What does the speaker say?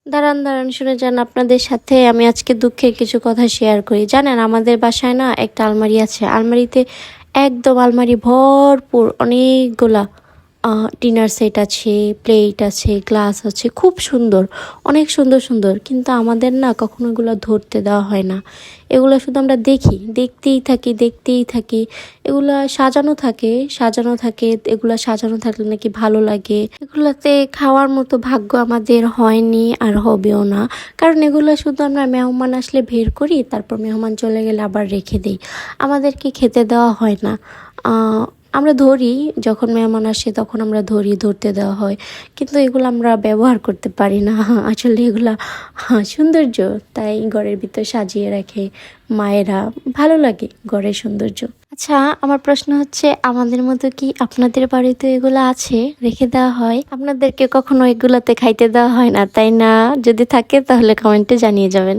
দাঁড়ান দাঁড়ান, শুনে যান, আপনাদের সাথে আমি আজকে দুঃখের কিছু কথা শেয়ার করি। জানেন, আমাদের বাসায় না একটা আলমারি আছে। আলমারিতে একদম আলমারি ভরপুর অনেকগুলা ডিনার সেট আছে, প্লেট আছে, গ্লাস আছে, খুব সুন্দর, অনেক সুন্দর সুন্দর। কিন্তু আমাদের না কখনো এগুলো ধরতে দেওয়া হয় না। এগুলো শুধু আমরা দেখি, দেখতেই থাকি, দেখতেই থাকি। এগুলা সাজানো থাকে, সাজানো থাকে। এগুলা সাজানো থাকলে নাকি ভালো লাগে। এগুলাতে খাওয়ার মতো ভাগ্য আমাদের হয়নি আর হবেও না। কারণ এগুলো শুধু আমরা মেহমান আসলে বের করি, তারপর মেহমান চলে গেলে আবার রেখে দিই। আমাদেরকে খেতে দেওয়া হয় না। আমরা ধরি, যখন মেহমান আসে তখন আমরা ধরি, ধরতে দেওয়া হয়। কিন্তু এগুলো আমরা ব্যবহার করতে পারি না। আসলে এগুলা সৌন্দর্য, তাই ঘরের ভিতর সাজিয়ে রাখে মায়েরা। ভালো লাগে ঘরের সৌন্দর্য। আচ্ছা, আমার প্রশ্ন হচ্ছে, আমাদের মতো কি আপনাদের বাড়িতে এগুলো আছে, রেখে দেওয়া হয়? আপনাদেরকে কখনো এগুলাতে খাইতে দেওয়া হয় না, তাই না? যদি থাকে তাহলে কমেন্টে জানিয়ে যাবেন।